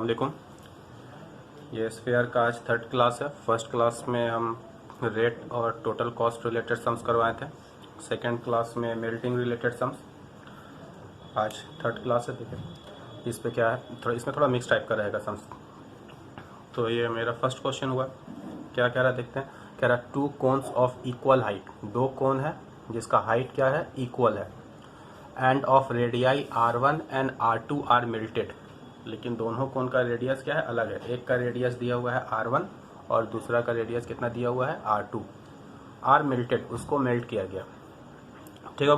वालेकुम। ये स्फीयर का आज थर्ड क्लास है। फर्स्ट क्लास में हम रेट और टोटल कॉस्ट रिलेटेड सम्स करवाए थे। सेकंड क्लास में मेल्टिंग रिलेटेड सम्स। आज थर्ड क्लास है। देखिए इस पे क्या है, इसमें थोड़ा मिक्स टाइप का रहेगा सम्स। तो ये मेरा फर्स्ट क्वेश्चन हुआ। क्या कह रहा है देखते हैं। कह रहा है two cones of equal height, दो कोन है जिसका हाइट क्या है, इक्वल है, and of radii R1 and R2 are melted. लेकिन दोनों कोन का रेडियस क्या है, अलग है। एक का रेडियस दिया हुआ है R1 और दूसरा का रेडियस कितना दिया हुआ है, R2। आर मेल्टेड, उसको मेल्ट किया गया। ठीक है।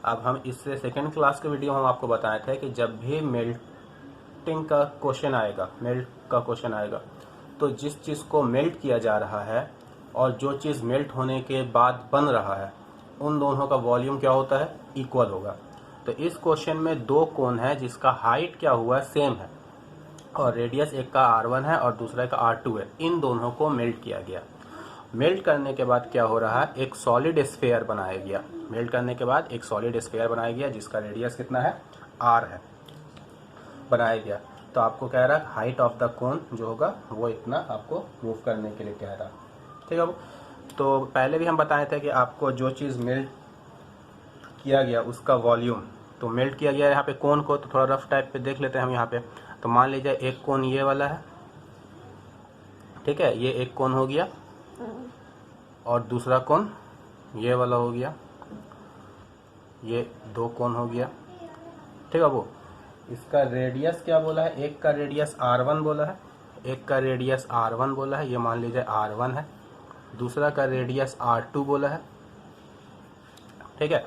अब हम इससे सेकेंड क्लास के वीडियो हम आपको बताए थे कि जब भी मेल्टिंग का क्वेश्चन आएगा, मेल्ट का क्वेश्चन आएगा, तो जिस चीज़ को मेल्ट किया जा रहा है और जो चीज़ मेल्ट होने के बाद बन रहा है, उन दोनों का वॉल्यूम क्या होता है, इक्वल होगा। तो इस क्वेश्चन में दो कोन है जिसका हाइट क्या हुआ है, सेम है, और रेडियस एक का R1 है और दूसरा का R2 है। इन दोनों को मेल्ट किया गया। मेल्ट करने के बाद क्या हो रहा है, एक सॉलिड स्फीयर बनाया गया। मेल्ट करने के बाद एक सॉलिड स्फीयर बनाया गया जिसका रेडियस कितना है, R है, बनाया गया। तो आपको कह रहा है हाइट ऑफ द कोन जो होगा वो इतना आपको मूव करने के लिए कह रहा है। ठीक है। तो पहले भी हम बताए थे कि आपको जो चीज़ मेल्ट किया गया उसका वॉल्यूम, तो मेल्ट किया गया यहाँ पे कोन को, तो थोड़ा रफ टाइप पे देख लेते हैं हम यहाँ पे। तो मान लीजिए एक कोन ये वाला है, ठीक है, ये एक कोन हो गया, और दूसरा कोन ये वाला हो गया, ये दो कोन हो गया। ठीक है। वो इसका रेडियस क्या बोला है, एक का रेडियस R1 बोला है, एक का रेडियस R1 बोला है, ये मान लीजिए R1 है। दूसरा का रेडियस R2 बोला है। ठीक है।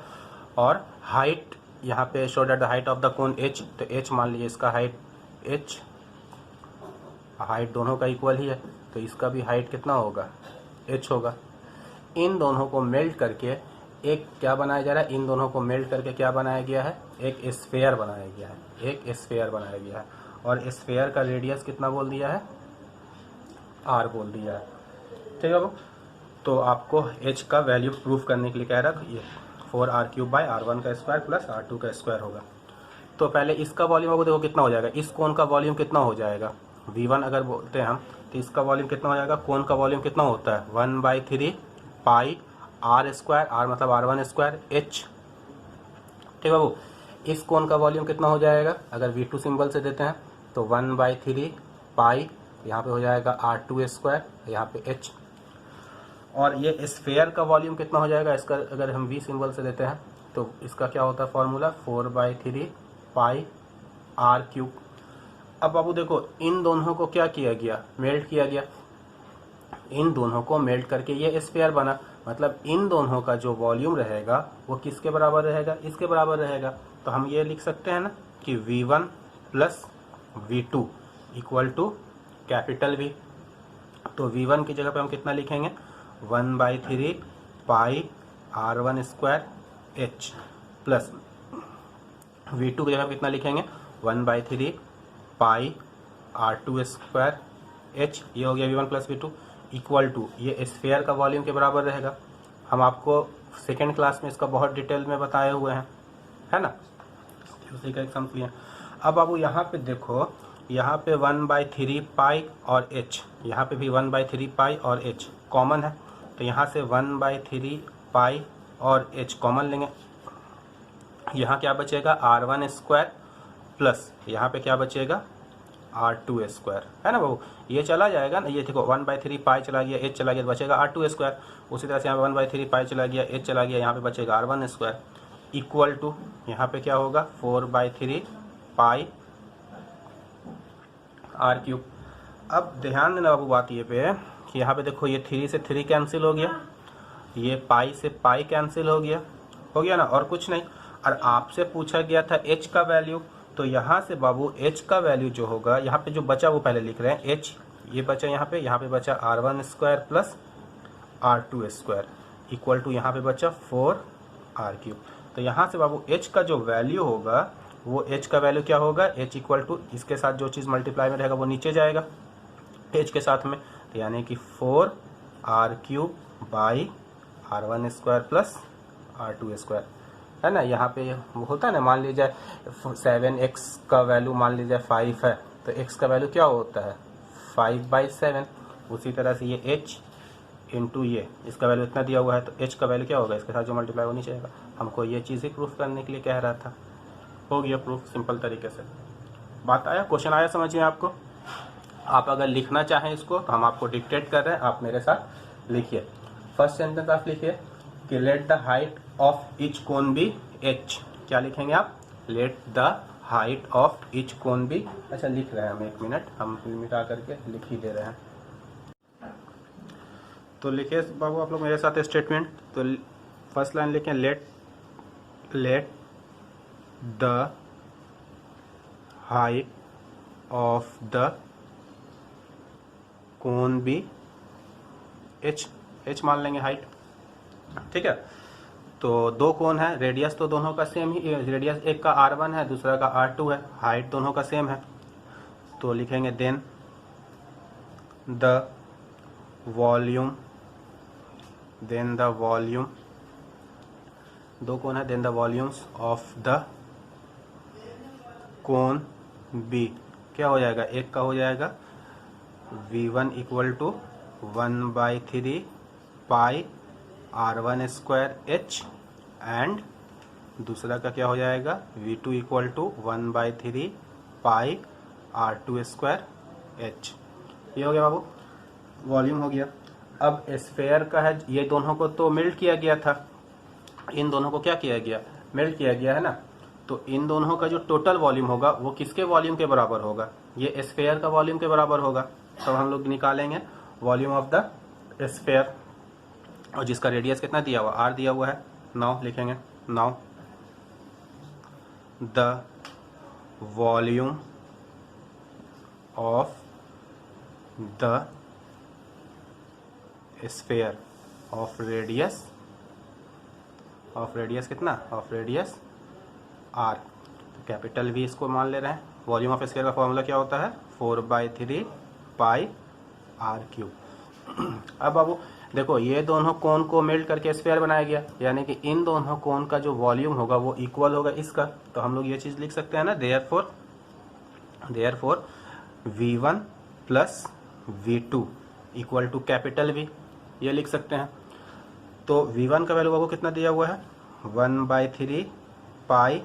और हाइट यहाँ पे show that the height of the cone H, तो H मान लीजिए इसका हाइट H, हाइट दोनों का इक्वल ही है, तो इसका भी हाइट कितना होगा, H होगा। इन दोनों को मेल्ट करके एक क्या बनाया जा रहा है, इन दोनों को मेल्ट करके क्या बनाया गया है, एक स्फीयर बनाया गया है। एक स्फीयर बनाया गया है, और स्फीयर का रेडियस कितना बोल दिया है, R बोल दिया है। ठीक है। तो आपको H का वैल्यू प्रूफ करने के लिए कह रहा है ये 4R³ बाई R1 का स्क्वायर प्लस R2 का स्क्वायर होगा। तो पहले इसका वॉल्यूम आपको देखो कितना हो जाएगा, इस कोन का वॉल्यूम कितना हो जाएगा, V1 अगर बोलते हैं हम, तो इसका वॉल्यूम कितना हो जाएगा, कोन का वॉल्यूम कितना होता है 1/3 पाई R स्क्वायर, R मतलब R1 स्क्वायर H। ठीक है बाबू। इस कोन का वॉल्यूम कितना हो जाएगा, अगर V2 सिंबल से देते हैं तो 1/3 पाई, यहाँ पे हो जाएगा R2 स्क्वायर, यहाँ पे H। और ये स्फीयर का वॉल्यूम कितना हो जाएगा, इसका अगर हम V सिंबल से देते हैं तो इसका क्या होता है फॉर्मूला, 4/3 पाई R³। अब बाबू देखो इन दोनों को क्या किया गया, मेल्ट किया गया। इन दोनों को मेल्ट करके ये स्फीयर बना, मतलब इन दोनों का जो वॉल्यूम रहेगा वो किसके बराबर रहेगा, इसके बराबर रहेगा। तो हम ये लिख सकते हैं ना कि V1 plus V2 equal to capital V। तो V1 की जगह पे हम कितना लिखेंगे, 1/3 pi R1 square H, plus V2 की जगह कितना लिखेंगे, 1/3 पाई R2 स्क्वायर H। ये हो गया V1 plus V2 equal to, ये स्फीयर का वॉल्यूम के बराबर रहेगा। हम आपको सेकेंड क्लास में इसका बहुत डिटेल में बताए हुए हैं, है ना, उसी का एक सम लिया। अब बाबू यहाँ पे देखो, यहाँ पे 1/3 पाई और H, यहाँ पे भी 1/3 पाई और H कॉमन है, तो यहाँ से 1/3 पाई और H कॉमन लेंगे। यहाँ क्या बचेगा, R1 स्क्वायर प्लस यहाँ पे क्या बचेगा, R2 स्क्वायर, है ना बाबू। ये चला जाएगा ना, ये देखो 1/3 पाई चला गया, H चला गया, तो बचेगा R2 स्क्वायर। उसी तरह से यहाँ 1/3 पाई चला गया, H चला गया, यहाँ पे बचेगा R1 स्क्वायर इक्वल टू, यहाँ पे क्या होगा 4/3 पाई R³। अब ध्यान देना बाबू बात ये पे कि यहाँ पे देखो ये 3 से 3 कैंसिल हो गया, ये पाई से पाई कैंसिल हो गया ना, और कुछ नहीं। और आपसे पूछा गया था H का वैल्यू, तो यहाँ से बाबू H का वैल्यू जो होगा, यहाँ पे जो बचा वो पहले लिख रहे हैं, H ये बचा यहाँ पे बचा R1 square plus R2 square equal to, यहाँ पे बचा 4R³। तो यहाँ से बाबू H का जो वैल्यू होगा, वो H का वैल्यू क्या होगा, H इक्वल टू, इसके साथ जो चीज़ मल्टीप्लाई में रहेगा वो नीचे जाएगा H के साथ में, तो यानी कि 4R³ by R1 square plus R2 square, है ना। यहाँ पे वो होता है ना, मान लीजिए 7x का वैल्यू मान लीजिए 5 है, तो x का वैल्यू क्या होता है 5/7। उसी तरह से ये h इंटू ये इसका वैल्यू इतना दिया हुआ है, तो h का वैल्यू क्या होगा, इसके साथ जो मल्टीप्लाई होनी चाहिए। हमको ये चीज़ ही प्रूफ करने के लिए कह रहा था। हो गया प्रूफ सिंपल तरीके से। बात आया, क्वेश्चन आया समझ में आपको। आप अगर लिखना चाहें इसको तो हम आपको डिक्टेट कर रहे हैं, आप मेरे साथ लिखिए। फर्स्ट सेंटेंस आप लिखिए कि let the height of each cone be h। क्या लिखेंगे आप, let the height of each cone be. अच्छा लिख रहे हैं हम, एक मिनट हम मिटा करके लिख ही दे रहे हैं। तो लिखिए बाबू आप लोग मेरे साथ स्टेटमेंट। तो फर्स्ट लाइन लिखें, let the height of the cone be h मान लेंगे हाइट, ठीक है। तो दो कोन है, रेडियस तो दोनों का सेम ही, रेडियस एक का r1 है दूसरा का r2 है, हाइट दोनों का सेम है। तो लिखेंगे देन द वॉल्यूम, दो कोन है, then the volumes of the cone be क्या हो जाएगा, एक का हो जाएगा v1 equal to 1/3 pi r1 square h and दूसरा का क्या हो जाएगा v2 equal to 1/3 pi r2 square h। ये हो गया बाबू, वॉल्यूम हो गया। अब स्फेयर का है, ये दोनों को तो मेल्ट किया गया था, इन दोनों को क्या किया गया, मेल्ट किया गया है ना। तो इन दोनों का जो टोटल वॉल्यूम होगा वो किसके वॉल्यूम के बराबर होगा, ये स्फेयर का वॉल्यूम के बराबर होगा। तो हम लोग निकालेंगे वॉल्यूम ऑफ द स्फेयर, और जिसका रेडियस कितना दिया हुआ, r दिया हुआ है 9, लिखेंगे 9 the volume of the sphere of radius कितना, of radius r। Capital V इसको मान ले रहे हैं। वॉल्यूम ऑफ स्फीयर का फॉर्मूला क्या होता है 4/3 पाई r³। अब बाबू देखो, ये दोनों कोन को मेल्ट करके स्फीयर बनाया गया, यानी कि इन दोनों कोन का जो वॉल्यूम होगा वो इक्वल होगा इसका। तो हम लोग ये चीज़ लिख सकते हैं ना, therefore V1 plus V2 equal to capital V, ये लिख सकते हैं। तो V1 का वैल्यू बाबू कितना दिया हुआ है 1/3 pi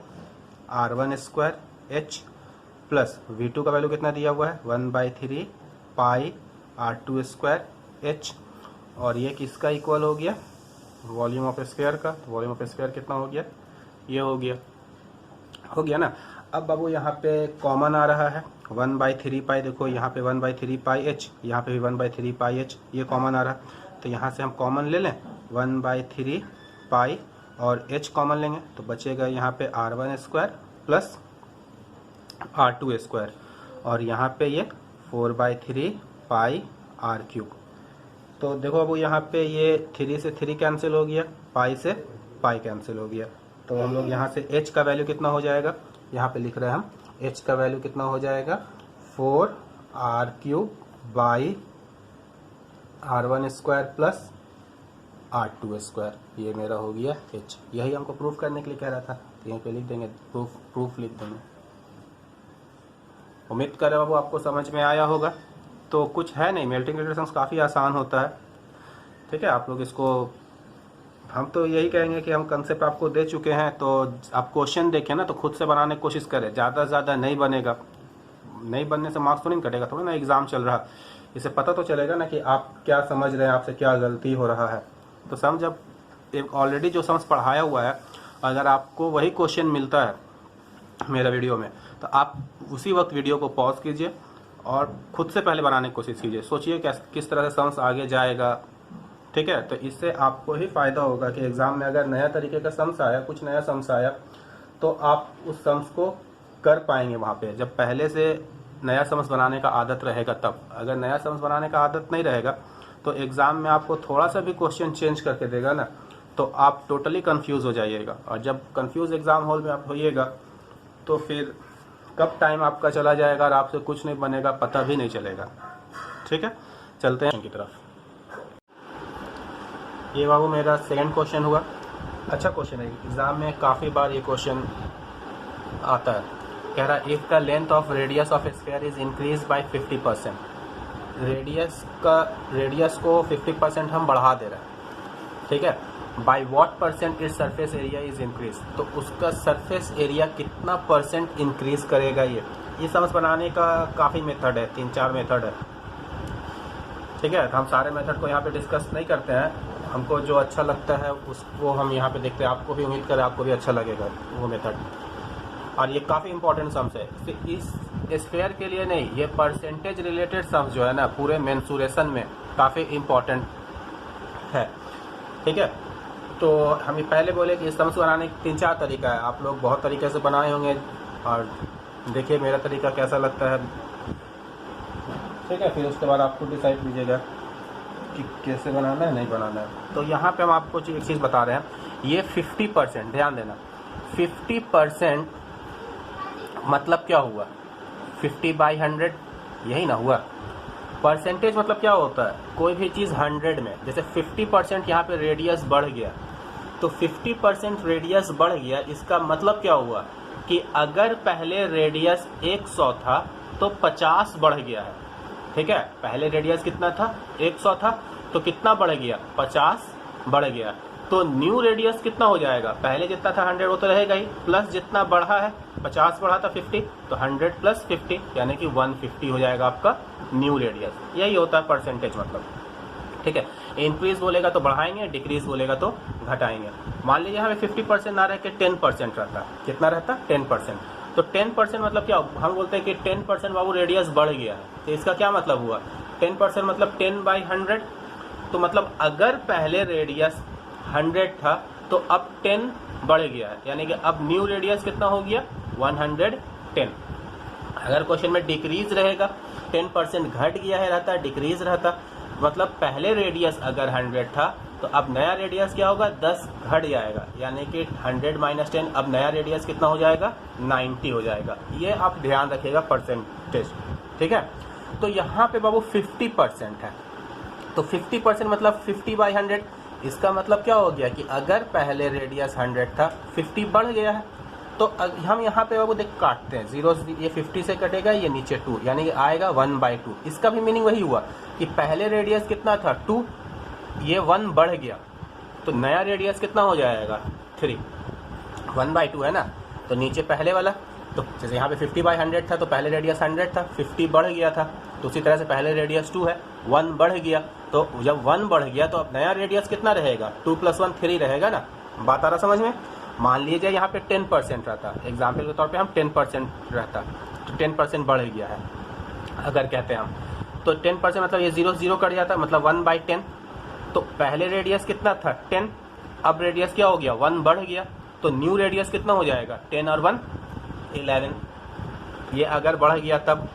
r1 square h plus V2 का वैल्यू कितना दिया हुआ है 1/3 पाई r2 स्क्वायर h, और ये किसका इक्वल हो गया, वॉल्यूम ऑफ स्फीयर का। वॉल्यूम ऑफ स्फीयर कितना हो गया, ये हो गया ना। अब बाबू यहाँ पे कॉमन आ रहा है 1/3 पाई, देखो यहाँ पे 1/3 पाई h, यहाँ पे भी 1/3 पाई h, ये कॉमन आ रहा है। तो यहाँ से हम कॉमन ले लें 1/3 पाई और h कॉमन लेंगे, तो बचेगा यहाँ पे r1 square plus r2 square, और यहाँ पे ये 4/3 पाई r³। तो देखो अब यहाँ पे ये 3 से 3 कैंसिल हो गया, पाई से पाई कैंसिल हो गया। तो हम लोग यहाँ से h का वैल्यू कितना हो जाएगा, यहाँ पे लिख रहे हैं हम, h का वैल्यू कितना हो जाएगा 4r³ by r1 square plus r2 square. ये मेरा हो गया h। यही हमको प्रूफ करने के लिए कह रहा था, तो यहीं पे लिख देंगे, प्रूफ लिख देंगे। उम्मीद कर रहे बाबू आपको समझ में आया होगा। तो कुछ है नहीं, मेल्टिंग रिलेशंस काफ़ी आसान होता है, ठीक है। आप लोग इसको, हम तो यही कहेंगे कि हम कंसेप्ट आपको दे चुके हैं, तो आप क्वेश्चन देखें ना तो खुद से बनाने की कोशिश करें। ज़्यादा से ज़्यादा नहीं बनेगा, नहीं बनने से मार्क्स तो नहीं कटेगा, थोड़ा ना एग्ज़ाम चल रहा है, इससे पता तो चलेगा ना कि आप क्या समझ रहे हैं, आपसे क्या गलती हो रहा है। तो समझ, जब एक ऑलरेडी जो समझ पढ़ाया हुआ है, अगर आपको वही क्वेश्चन मिलता है मेरा वीडियो में, तो आप उसी वक्त वीडियो को पॉज कीजिए और खुद से पहले बनाने की कोशिश कीजिए। सोचिए किस तरह से समझ आगे जाएगा, ठीक है। तो इससे आपको ही फ़ायदा होगा कि एग्ज़ाम में अगर नया तरीके का सम्स आया, कुछ नया सम्स आया, तो आप उस सम्स को कर पाएंगे वहाँ पे। जब पहले से नया सम्स बनाने का आदत रहेगा तब। अगर नया सम्स बनाने का आदत नहीं रहेगा तो एग्ज़ाम में आपको थोड़ा सा भी क्वेश्चन चेंज करके देगा ना, तो आप टोटली कंफ्यूज हो जाइएगा। और जब कंफ्यूज एग्ज़ाम हॉल में आप होइएगा तो फिर कब टाइम आपका चला जाएगा और आपसे कुछ नहीं बनेगा, पता भी नहीं चलेगा, ठीक है। चलते हैं की तरफ। ये बाबू मेरा सेकंड क्वेश्चन हुआ। अच्छा क्वेश्चन है, एग्ज़ाम में काफ़ी बार ये क्वेश्चन आता है। कह रहा है if the length of radius of sphere is increase by 50%, radius को 50% हम बढ़ा दे रहे हैं, ठीक है। बाय व्हाट परसेंट इस सरफेस एरिया इज इंक्रीज, तो उसका सरफेस एरिया कितना परसेंट इंक्रीज करेगा। ये समझ बनाने का काफ़ी मेथड है, 3-4 मेथड है, ठीक है। तो हम सारे मेथड को यहाँ पे डिस्कस नहीं करते हैं, हमको जो अच्छा लगता है उसको हम यहाँ पे देखते हैं। आपको भी उम्मीद करें आपको भी अच्छा लगेगा वो मेथड, और ये काफ़ी इंपॉर्टेंट सम्स है। इस स्फीयर के लिए नहीं, ये परसेंटेज रिलेटेड सम्स जो है ना पूरे मेंसुरेशन में काफ़ी इम्पॉर्टेंट है, ठीक है। तो हम ये पहले बोले कि सम्स बनाने के 3-4 तरीका है, आप लोग बहुत तरीके से बनाए होंगे, और देखिए मेरा तरीका कैसा लगता है, ठीक है। फिर उसके बाद आपको डिसाइड कीजिएगा कि कैसे बनाना है, नहीं बनाना है। तो यहाँ पे हम आपको एक चीज़ बता रहे हैं, ये 50%, ध्यान देना, 50% मतलब क्या हुआ, 50/100 यही ना हुआ। परसेंटेज मतलब क्या होता है, कोई भी चीज़ 100 में, जैसे 50% यहाँ पे रेडियस बढ़ गया, तो 50% रेडियस बढ़ गया, इसका मतलब क्या हुआ कि अगर पहले रेडियस 100 था तो 50 बढ़ गया है, ठीक है। पहले रेडियस कितना था, 100 था, तो कितना बढ़ गया, 50 बढ़ गया। तो न्यू रेडियस कितना हो जाएगा, पहले जितना था 100 वो तो रहेगा ही, प्लस जितना बढ़ा है 50 बढ़ा था 50, तो 100 + 50 यानी कि 150 हो जाएगा आपका न्यू रेडियस। यही होता है परसेंटेज मतलब, ठीक है। इंक्रीज बोलेगा तो बढ़ाएंगे, डिक्रीज बोलेगा तो घटाएंगे। मान लीजिए हमें 50% ना रह के 10% रहता, कितना रहता, 10%। तो 10% मतलब क्या, हम बोलते हैं कि 10% बाबू रेडियस बढ़ गया है, तो इसका क्या मतलब हुआ, 10% मतलब 10/100। तो मतलब अगर पहले रेडियस 100 था तो अब 10 बढ़ गया है, यानी कि अब न्यू रेडियस कितना हो गया, 110। अगर क्वेश्चन में डिक्रीज रहेगा, 10% घट गया है रहता, डिक्रीज रहता, मतलब पहले रेडियस अगर 100 था तो अब नया रेडियस क्या होगा, 10 घट जाएगा, यानी कि 100 - 10, अब नया रेडियस कितना हो जाएगा, 90 हो जाएगा। ये आप ध्यान रखिएगा परसेंटेज, ठीक है। तो यहाँ पे बाबू 50% है, तो 50% मतलब 50/100, इसका मतलब क्या हो गया कि अगर पहले रेडियस 100 था, 50 बढ़ गया है, तो हम यहाँ पे बाबू देख काटते हैं, 0 ये 50 से कटेगा, ये नीचे 2, यानी कि आएगा 1/2। इसका भी मीनिंग वही हुआ कि पहले रेडियस कितना था, 2, ये 1 बढ़ गया, तो नया रेडियस कितना हो जाएगा, 3, 1/2 है ना। तो नीचे पहले वाला, तो जैसे यहाँ पे 50/100 था तो पहले रेडियस 100 था, 50 बढ़ गया था, तो उसी तरह से पहले रेडियस 2 है, 1 बढ़ गया, तो जब 1 बढ़ गया तो अब नया रेडियस कितना रहेगा, 2 + 1 3 रहेगा ना। बात आ रहा समझ में। मान लीजिए यहाँ पे 10% रहता, एग्जाम्पल के तौर पे हम 10% रहता, तो 10% बढ़ गया है अगर कहते हैं हम, तो 10% मतलब ये 0 0 कट जाता, मतलब 1/10। तो पहले रेडियस कितना था, 10, अब रेडियस क्या हो गया, 1 बढ़ गया, तो न्यू रेडियस कितना हो जाएगा, 10 और 1 11। ये अगर बढ़ गया तब,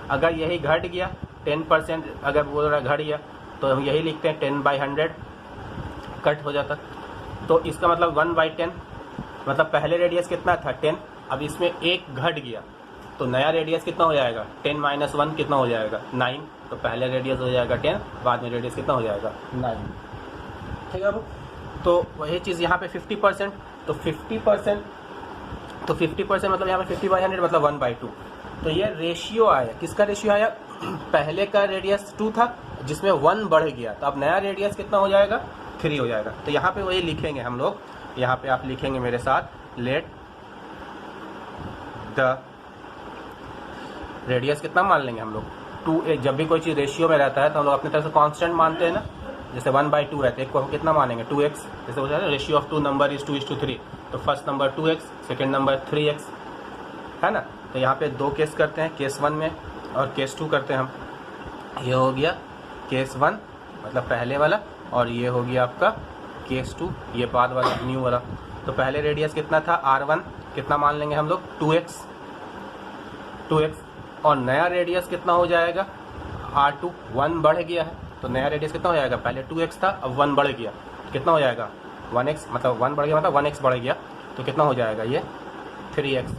अगर यही घट गया 10%, अगर बोल रहा घट गया तो हम यही लिखते हैं 10/100 कट हो जाता। तो इसका मतलब 1/10, मतलब पहले रेडियस कितना था, 10, अब इसमें 1 घट गया, तो नया रेडियस कितना हो जाएगा, 10 - 1 कितना हो जाएगा, 9। तो पहले रेडियस हो जाएगा 10, बाद में रेडियस कितना हो जाएगा, 9, ठीक है। तो वही चीज़ यहाँ पे 50%, तो 50% मतलब यहाँ पे 50/100 मतलब 1/2। तो ये रेशियो आया, किसका रेशियो आया, पहले का रेडियस 2 था जिसमें 1 बढ़ गया, तो अब नया रेडियस कितना हो जाएगा, 3 हो जाएगा। तो यहाँ पे वही लिखेंगे हम लोग, यहाँ पे आप लिखेंगे मेरे साथ, लेट द रेडियस कितना मान लेंगे हम लोग, 2। जब भी कोई चीज़ रेशियो में रहता है तो हम लोग अपनी तरफ से कांस्टेंट मानते हैं ना, जैसे 1/2 रहते हैं, एक को हम कितना मानेंगे, 2x, जैसे हो जाता है रेशियो ऑफ 2 नंबर इज 2:3, तो first number 2x, second number 3x, है ना। तो यहाँ पे 2 केस करते हैं, केस 1 में और केस 2 करते हैं हम। ये हो गया केस 1 मतलब पहले वाला, और ये हो गया आपका केस 2, ये बाद वाला न्यू वाला। तो पहले रेडियस कितना था, r1 कितना मान लेंगे हम लोग, 2x, और नया रेडियस कितना हो जाएगा, r2, 1 बढ़ गया है, तो नया रेडियस कितना हो जाएगा, पहले 2x था अब 1 बढ़ गया, कितना हो जाएगा, 1x, मतलब 1 बढ़ गया मतलब 1x बढ़ गया, तो कितना हो जाएगा, ये 3x।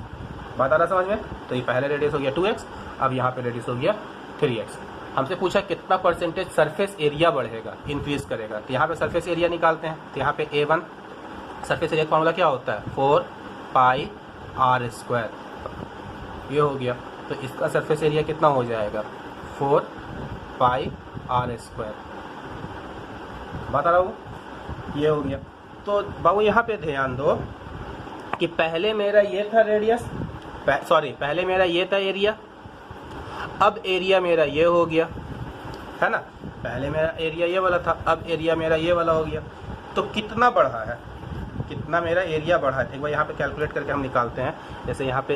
बात आ रहा समझ में। तो ये पहले रेडियस हो गया 2x, अब यहाँ पे रेडियस हो गया 3x। हमसे पूछा कितना परसेंटेज सरफेस एरिया बढ़ेगा, इंक्रीज करेगा, तो यहाँ पे सरफेस एरिया निकालते हैं। तो यहाँ पे A1 सरफेस एरिया का फॉर्मूला क्या होता है, 4πr², ये हो गया। तो इसका सरफेस एरिया कितना हो जाएगा 4 पाई आर स्क्वायर। बता रहा हूँ, ये हो गया। तो बाबू यहाँ पे ध्यान दो कि पहले मेरा ये था रेडियस, पहले मेरा ये था एरिया, अब एरिया मेरा ये हो गया, है ना। पहले मेरा एरिया ये वाला था, अब एरिया मेरा ये वाला हो गया। तो कितना बढ़ा है, कितना मेरा एरिया बढ़ा है, एक बार यहाँ पे कैलकुलेट करके हम निकालते हैं। जैसे यहाँ पे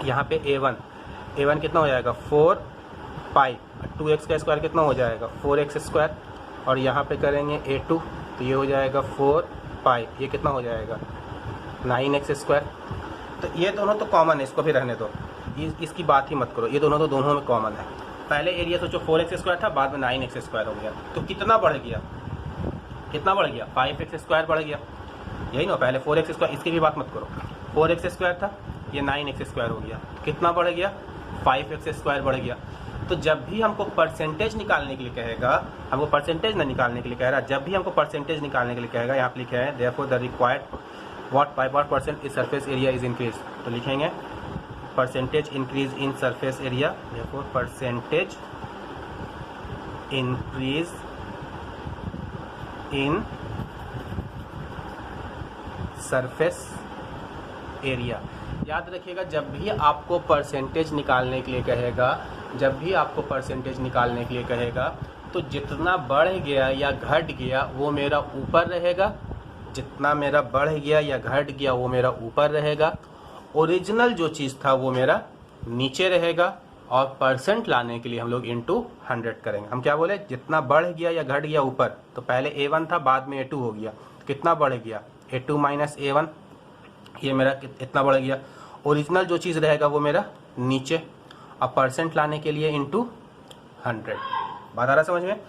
यहाँ पे A1 कितना हो जाएगा 4 पाई, 2x का स्क्वायर कितना हो जाएगा 4x स्क्वायर, और यहाँ पे करेंगे A2 तो ये हो जाएगा 4 पाई, ये कितना हो जाएगा 9x स्क्वायर। तो ये दोनों तो कॉमन है, इसको भी रहने दो, इसकी बात ही मत करो, ये दोनों तो दोनों में कॉमन है। पहले एरिया सोचो 4x स्क्वायर था, बाद में 9x स्क्वायर हो गया। तो कितना बढ़ गया, कितना बढ़ गया 5x स्क्वायर बढ़ गया, यही ना। पहले 4x स्क्वायर, इसकी भी बात मत करो, 4x स्क्वायर था, ये 9x स्क्वायर हो गया। कितना बढ़ गया 5x स्क्वायर बढ़ गया। तो जब भी हमको परसेंटेज निकालने के लिए कहेगा, हमको परसेंटेज ना निकालने के लिए कह रहा है, जब भी हमको परसेंटेज निकालने के लिए कहेगा, यहाँ पे लिखा है therefore the required by what percent is surface area is increase. तो लिखेंगे percentage increase in surface area, therefore percentage increase in surface area. याद रखिएगा, जब भी आपको परसेंटेज निकालने के लिए कहेगा, जब भी आपको परसेंटेज निकालने के लिए कहेगा, तो जितना बढ़ गया या घट गया वो मेरा ऊपर रहेगा, जितना मेरा बढ़ गया या घट गया वो मेरा ऊपर रहेगा, ओरिजिनल जो चीज़ था वो मेरा नीचे रहेगा, और परसेंट लाने के लिए हम लोग इंटू 100 करेंगे। हम क्या बोले, जितना बढ़ गया या घट गया ऊपर, तो पहले A1 था, बाद में A2 हो गया, कितना बढ़ गया A2 माइनस A1, ये मेरा इतना बढ़ गया। ओरिजिनल जो चीज़ रहेगा वो मेरा नीचे, अब परसेंट लाने के लिए इंटू 100। बात आ रहा समझ में।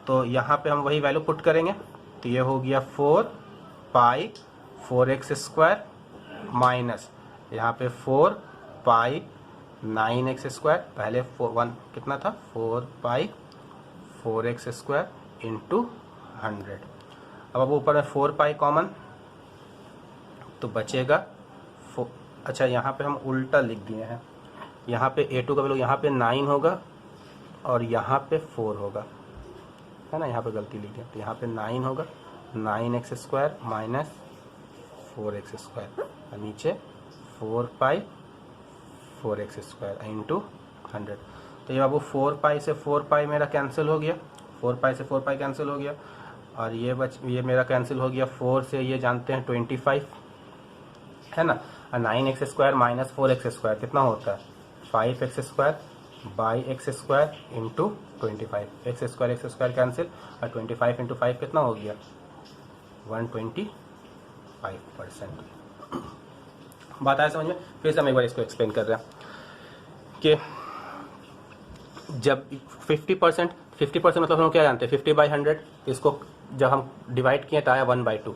तो यहाँ पे हम वही वैल्यू पुट करेंगे, तो ये हो गया 4 पाई 4x स्क्वायर माइनस यहाँ पे 4 पाई 9x स्क्वायर, पहले 1 कितना था 4 पाई 4x स्क्वायर इंटू 100। अब ऊपर में 4 पाई कॉमन, तो बचेगा अच्छा यहाँ पे हम उल्टा लिख दिए हैं, यहाँ पे A2 का वैल्यू यहाँ पे 9 होगा और यहाँ पे 4 होगा, है ना, यहाँ पे गलती लिख दिया। तो यहाँ पे 9 होगा, 9x square minus 4x square, और नीचे 4 पाई 4x स्क्वायर इंटू 100। तो ये बाबू 4 पाई से 4 पाई मेरा कैंसिल हो गया, 4 पाई से 4 पाई कैंसिल हो गया, और ये मेरा कैंसिल हो गया। 4 से ये जानते हैं 25, है ना, और 9x square minus 4x square कितना होता है 5x square by x square into 25, x square cancel, और 25 इंटू 5 कितना हो गया 125%। बात आया समझ में। फिर से हम एक बार इसको एक्सप्लेन कर रहे हैं कि जब 50% मतलब हम क्या जानते हैं 50/100, इसको जब हम डिवाइड किए तो आया 1/2,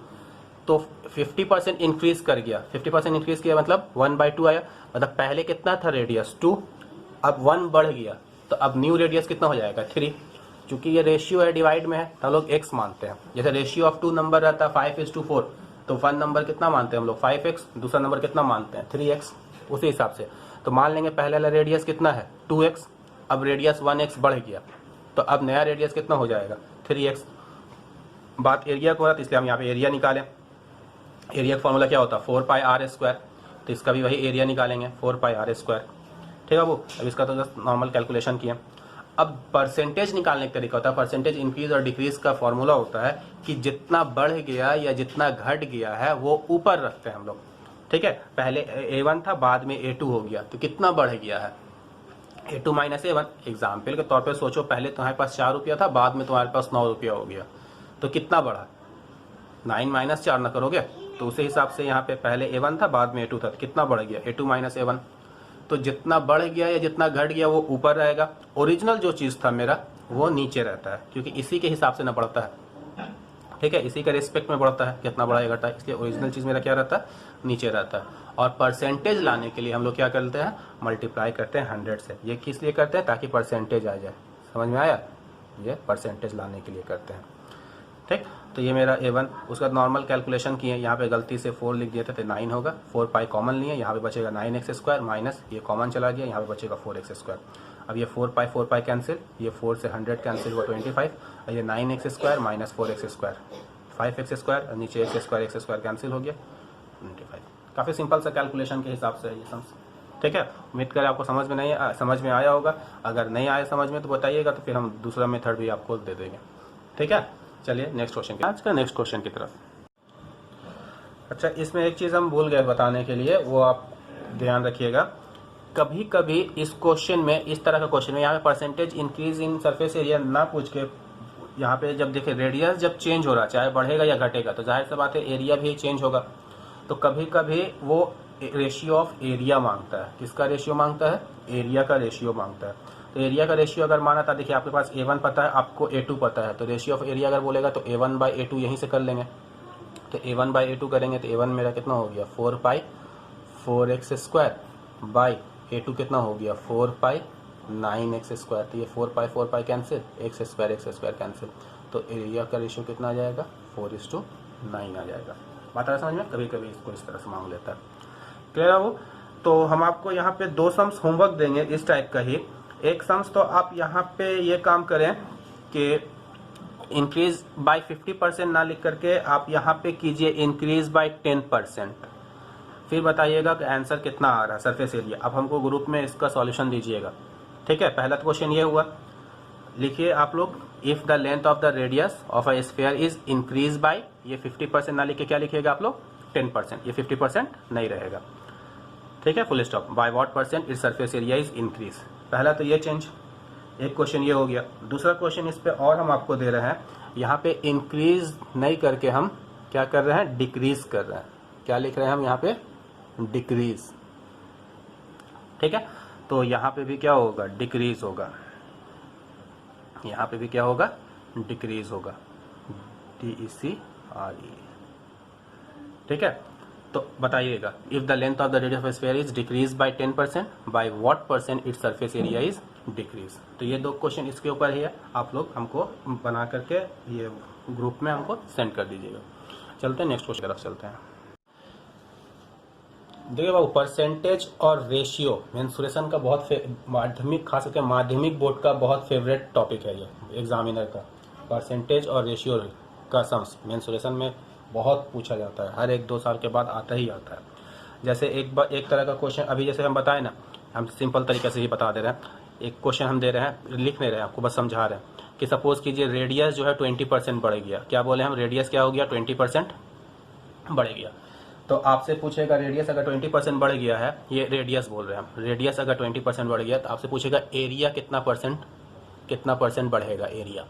तो 50% इंक्रीज कर गया, 50% इंक्रीज किया मतलब 1/2 आया, मतलब पहले कितना था रेडियस 2, अब 1 बढ़ गया, तो अब न्यू रेडियस कितना हो जाएगा 3। चूंकि ये रेशियो है डिवाइड में है तो हम लोग x मानते हैं। जैसे रेशियो ऑफ 2 नंबर रहता है 5:4, तो 1 नंबर कितना मानते हैं हम लोग 5x, दूसरा नंबर कितना मानते हैं 3x, उसी हिसाब से। तो मान लेंगे पहले वाला रेडियस कितना है 2x, अब रेडियस 1x बढ़ गया, तो अब नया रेडियस कितना हो जाएगा 3x। बात एरिया को हो रहा है, इसलिए हम यहाँ पे एरिया निकालें। एरिया का फॉर्मूला क्या होता है 4 पाई आर स्क्वायर, तो इसका भी वही एरिया निकालेंगे 4 पाई आर स्क्वायर। ठीक है वो, अब इसका तो जस्ट नॉर्मल कैलकुलेशन किया। अब परसेंटेज निकालने का तरीका होता है, परसेंटेज इंक्रीज और डिक्रीज का फॉर्मूला होता है कि जितना बढ़ गया या जितना घट गया है वो ऊपर रखते हैं हम लोग। ठीक है, पहले A1 था, बाद में A2 हो गया, तो कितना बढ़ गया है A2 माइनस A1। एग्जाम्पल के तौर पे सोचो, पहले तुम्हारे पास 4 रुपया था, बाद में तुम्हारे पास 9 रुपया हो गया, तो कितना बढ़ा 9 माइनस 4 ना करोगे, तो उसी हिसाब से यहाँ पे पहले A1 था, बाद में A2 था, तो कितना बढ़ गया A2 माइनस A1। तो जितना बढ़ गया या जितना घट गया वो ऊपर रहेगा, ओरिजिनल जो चीज़ था मेरा वो नीचे रहता है, क्योंकि इसी के हिसाब से ना बढ़ता है। ठीक है, इसी का रिस्पेक्ट में बढ़ता है, कितना बढ़ा या घटा है, इसलिए ओरिजिनल चीज़ मेरा क्या रहता है नीचे रहता है। और परसेंटेज लाने के लिए हम लोग क्या करते हैं मल्टीप्लाई करते हैं 100 से। ये किस लिए करते हैं ताकि परसेंटेज आ जाए, समझ में आया, ये परसेंटेज लाने के लिए करते हैं। ठीक। तो ये मेरा A1, उसका नॉर्मल कैलकुलेशन किए, यहाँ पे गलती से 4 लिख दिए थे तो 9 होगा। 4 पाई कॉमन लिए, यहाँ पे बचेगा 9x² माइनस ये कॉमन चला गया, यहाँ पे बचेगा 4x²। अब ये 4 पाई कैंसिल, ये 4 से 100 कैंसिल हुआ 25, और ये 9x² माइनस 4x², 5x² और नीचे x² कैंसिल हो गया 25। काफ़ी सिंपल सा कैलकुलेशन के हिसाब से है ये सम्स। ठीक है, उम्मीद करें आपको समझ में आया होगा। अगर नहीं आया समझ में तो बताइएगा, तो फिर हम दूसरा मेथड भी आपको दे देंगे। ठीक है, चलिए नेक्स्ट क्वेश्चन, आज का नेक्स्ट क्वेश्चन की तरफ। अच्छा, इसमें एक चीज़ हम भूल गए बताने के लिए, वो आप ध्यान रखिएगा। कभी कभी इस क्वेश्चन में, इस तरह का क्वेश्चन में, यहाँ पे percentage increase in surface area ना पूछ के, यहाँ पे जब देखें रेडियस जब चेंज हो रहा है, चाहे बढ़ेगा या घटेगा, तो जाहिर सी बात है एरिया भी चेंज होगा। तो कभी कभी वो रेशियो ऑफ एरिया मांगता है। किसका रेशियो मांगता है? एरिया का रेशियो मांगता है। तो एरिया का रेशियो अगर माना था, देखिए आपके पास A1 पता है, आपको A2 पता है, तो रेशियो ऑफ एरिया अगर बोलेगा तो A1/A2 यहीं से कर लेंगे। तो A1/A2 करेंगे तो A1 मेरा कितना हो गया 4 पाई 4x² बाई A2 कितना हो गया 4 पाई 9x²। तो ये 4 पाई कैंसिल, x² कैंसिल, तो एरिया का रेशियो कितना आ जाएगा 4:9 आ जाएगा। बात आ समझ में? कभी कभी इसको इस तरह से मांग लेता है। क्लियर है वो? तो हम आपको यहाँ पे 2 सम्स होमवर्क देंगे इस टाइप का ही। एक सम्स तो आप यहाँ पे ये काम करें कि इंक्रीज बाय 50% ना लिख करके आप यहाँ पे कीजिए इंक्रीज बाय 10%। फिर बताइएगा कि आंसर कितना आ रहा है सरफेस एरिया। अब हमको ग्रुप में इसका सॉल्यूशन दीजिएगा। ठीक है, पहला क्वेश्चन ये हुआ, लिखिए आप लोग, if the length of the radius of a sphere is increase by, ये 50% ना लिखे क्या लिखिएगा आप लोग 10%, ये 50% नहीं रहेगा। ठीक है, full stop. By what percent its surface area is increase. पहला तो ये चेंज, एक क्वेश्चन ये हो गया। दूसरा क्वेश्चन इस पे और हम आपको दे रहे हैं, यहाँ पे इंक्रीज नहीं करके हम क्या कर रहे हैं, डिक्रीज कर रहे हैं। क्या लिख रहे हैं हम यहाँ पे, डिक्रीज। ठीक है, तो यहाँ पे भी क्या होगा, डिक्रीज होगा। यहाँ पे भी क्या होगा, डिक्रीज होगा, DECRE। ठीक है, तो बताइएगा, if the length of the radius of sphere is decrease by 10%, by what percent its surface area is decrease. तो ये 2 क्वेश्चन इसके ऊपर ही है, आप लोग हमको बना करके ये ग्रुप में हमको सेंड कर दीजिएगा। चलते हैं नेक्स्ट क्वेश्चन की तरफ चलते हैं। देखिए बाबू, परसेंटेज और रेशियो मेंसुरेशन का बहुत माध्यमिक, खास करके माध्यमिक बोर्ड का बहुत फेवरेट टॉपिक है ये एग्जामिनर का। परसेंटेज और रेशियो का सम्स मेंसुरेशन में बहुत पूछा जाता है, हर 1-2 साल के बाद आता ही आता है। जैसे एक तरह का क्वेश्चन अभी जैसे हम बताएं ना, हम सिंपल तरीके से ही बता दे रहे हैं। एक क्वेश्चन हम दे रहे हैं, लिख नहीं रहे हैं, आपको बस समझा रहे हैं कि सपोज कीजिए रेडियस जो है 20% बढ़ गया। क्या बोले हम, रेडियस क्या हो गया 20% बढ़ गया। तो आपसे पूछेगा रेडियस अगर 20% बढ़ गया है, ये रेडियस बोल रहे हैं हम, रेडियस अगर 20% बढ़ गया तो आपसे पूछेगा एरिया कितना परसेंट बढ़ेगा एरिया।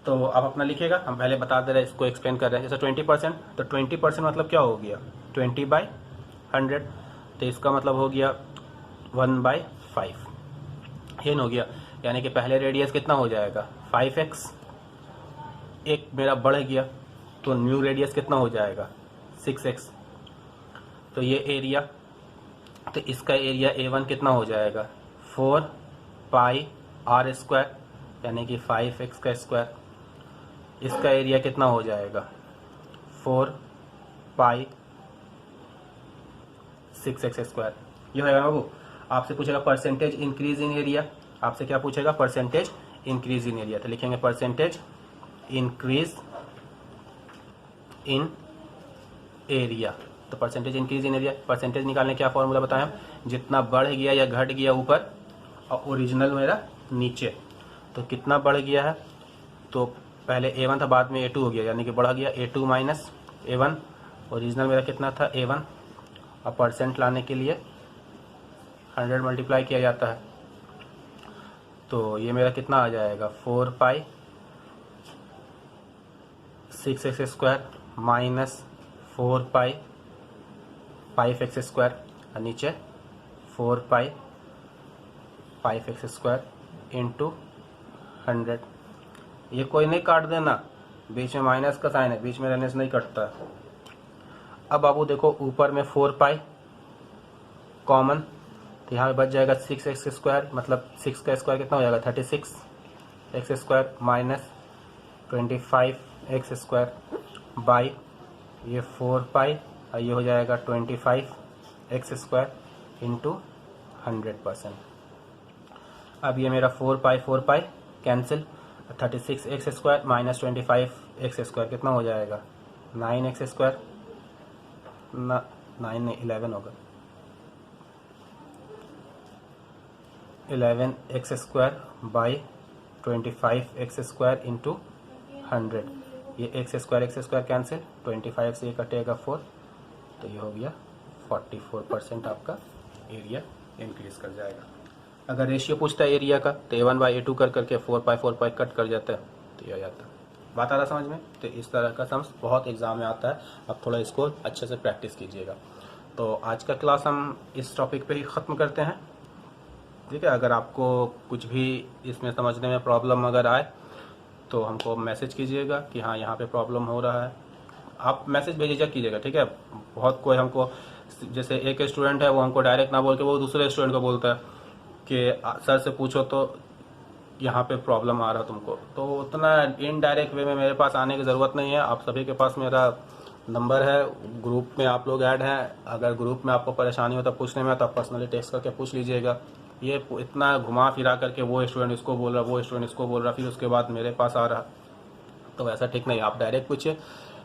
तो आप अपना लिखिएगा, हम पहले बता दे रहे हैं, इसको एक्सप्लेन कर रहे हैं। जैसे 20%, तो 20% मतलब क्या हो गया 20/100, तो इसका मतलब हो गया 1/5 ये हो गया। यानी कि पहले रेडियस कितना हो जाएगा 5x, एक मेरा बढ़ गया तो न्यू रेडियस कितना हो जाएगा 6x। तो ये एरिया, तो इसका एरिया A1 कितना हो जाएगा 4 पाई r², यानी कि 5x का स्क्वायर। इसका एरिया कितना हो जाएगा 4 पाई 6x²। ये होगा बाबू। आपसे पूछेगा परसेंटेज इंक्रीज इन एरिया, आपसे क्या पूछेगा परसेंटेज इंक्रीज इन एरिया, तो लिखेंगे परसेंटेज इंक्रीज इन एरिया। तो percentage increase in area, percentage निकालने क्या फॉर्मूला बताएं हम, जितना बढ़ गया या घट गया ऊपर और ओरिजिनल मेरा नीचे। तो कितना बढ़ गया है, तो पहले A1 था, बाद में A2 हो गया, यानी कि बढ़ा गया A2 माइनस A1। ओरिजिनल मेरा कितना था A1, और परसेंट लाने के लिए 100 मल्टीप्लाई किया जाता है। तो ये मेरा कितना आ जाएगा 4 पाई 6x² माइनस 4 पाई 5x² और नीचे 4 पाई 5x² इंटू 100। ये कोई नहीं काट देना, बीच में माइनस का साइन है, बीच में रहने से नहीं कटता। अब बाबू देखो, ऊपर में 4 पाई कॉमन, तो यहाँ पे बच जाएगा 6x², मतलब 6 का स्क्वायर कितना हो जाएगा 36x² minus 25 x square by ये 4 पाई और ये हो जाएगा 25 एक्स स्क्वायर इंटू 100%। अब ये मेरा 4 pi cancel, 36 x square minus 25 x square कितना हो जाएगा 9 एक्स स्क्वायर, 9 नहीं 11 होगा, 11 x square by 25 x square into 100। ये एक्स स्क्वायर कैंसिल, 25 से ये कटेगा 4, तो ये हो गया 44% आपका एरिया इंक्रीज कर जाएगा। अगर रेशियो पूछता है एरिया का तो A1/A2 कर करके 4 पाई कट कर जाता है, तो ये आ जाता है। बात आ रहा समझ में? तो इस तरह का सम्स बहुत एग्जाम में आता है, अब थोड़ा इसको अच्छे से प्रैक्टिस कीजिएगा। तो आज का क्लास हम इस टॉपिक पे ही ख़त्म करते हैं, ठीक है। अगर आपको कुछ भी इसमें समझने में प्रॉब्लम अगर आए तो हमको मैसेज कीजिएगा कि हाँ यहाँ पे प्रॉब्लम हो रहा है, आप मैसेज भेजिएगा कीजिएगा, ठीक है। बहुत कोई हमको, जैसे एक स्टूडेंट है वो हमको डायरेक्ट ना बोल के वो दूसरे स्टूडेंट को बोलता है कि सर से पूछो तो यहाँ पे प्रॉब्लम आ रहा तुमको, तो उतना इनडायरेक्ट वे में मेरे पास आने की ज़रूरत नहीं है। आप सभी के पास मेरा नंबर है, ग्रुप में आप लोग ऐड हैं, अगर ग्रुप में आपको परेशानी हो तो पूछने में तो आप पर्सनली टेक्स्ट करके पूछ लीजिएगा। ये इतना घुमा फिरा करके वो स्टूडेंट इसको बोल रहा, वो स्टूडेंट इसको बोल रहा, फिर उसके बाद मेरे पास आ रहा, तो ऐसा ठीक नहीं। आप डायरेक्ट पूछिए,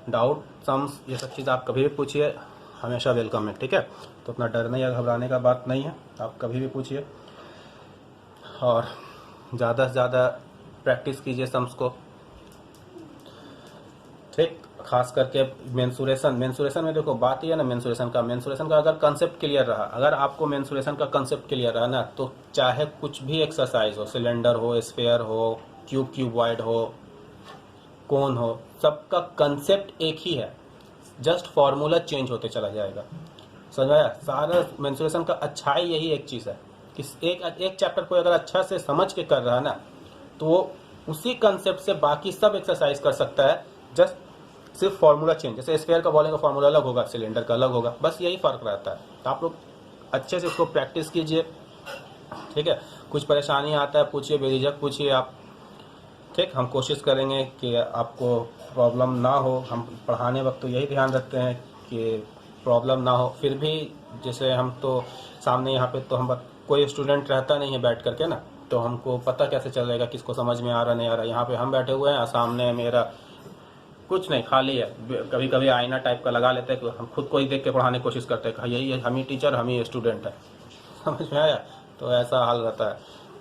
डाउट सम्स ये सब चीज़ आप कभी भी पूछिए, हमेशा वेलकम है, ठीक है। तो उतना डरने या घबराने का बात नहीं है, आप कभी भी पूछिए और ज़्यादा से ज़्यादा प्रैक्टिस कीजिए सम्स को, ठीक। खास करके मेंसुरेशन में देखो बात ही है ना, मेंसुरेशन का अगर कंसेप्ट क्लियर रहा, अगर आपको मेंसुरेशन का कंसेप्ट क्लियर रहा ना, तो चाहे कुछ भी एक्सरसाइज हो, सिलेंडर हो, स्फीयर हो, क्यूबॉइड हो, कोन हो, सबका कंसेप्ट एक ही है, जस्ट फार्मूला चेंज होते चला जाएगा, समझ आया। सारा मेंसुरेशन का अच्छाई यही एक चीज़ है कि एक चैप्टर को अगर अच्छा से समझ के कर रहा है ना, तो वो उसी कंसेप्ट से बाकी सब एक्सरसाइज कर सकता है, जस्ट सिर्फ फार्मूला चेंज। जैसे स्फीयर का बॉलिंग का फार्मूला अलग होगा, सिलेंडर का अलग होगा, बस यही फ़र्क रहता है। तो आप लोग अच्छे से इसको प्रैक्टिस कीजिए, ठीक है। कुछ परेशानी आता है पूछिए, बेझिझक पूछिए आप, ठीक। हम कोशिश करेंगे कि आपको प्रॉब्लम ना हो, हम पढ़ाने वक्त तो यही ध्यान रखते हैं कि प्रॉब्लम ना हो। फिर भी जैसे हम तो सामने यहाँ पे तो हम कोई स्टूडेंट रहता नहीं है बैठ करके ना, तो हमको पता कैसे चलेगा किसको समझ में आ रहा नहीं आ रहा। यहाँ पे हम बैठे हुए हैं, सामने मेरा कुछ नहीं खाली है, कभी कभी आईना टाइप का लगा लेते हैं, हम खुद को ही देख के पढ़ाने की कोशिश करते हैं, यही हम ही टीचर हम ही स्टूडेंट है, समझ में आया। तो ऐसा हाल रहता है,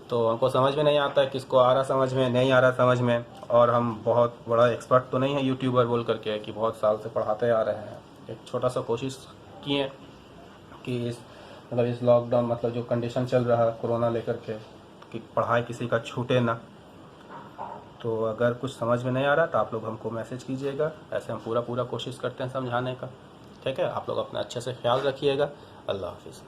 तो हमको समझ में नहीं आता है, किसको आ रहा समझ में, नहीं आ रहा समझ में। और हम बहुत बड़ा एक्सपर्ट तो नहीं है यूट्यूबर बोल करके कि बहुत साल से पढ़ाते आ रहे हैं। एक छोटा सा कोशिश किए कि इस लॉकडाउन मतलब जो कंडीशन चल रहा है कोरोना लेकर के, कि पढ़ाई किसी का छूटे ना। तो अगर कुछ समझ में नहीं आ रहा तो आप लोग हमको मैसेज कीजिएगा, ऐसे हम पूरा कोशिश करते हैं समझाने का, ठीक है। आप लोग अपना अच्छे से ख्याल रखिएगा। अल्लाह हाफिज़।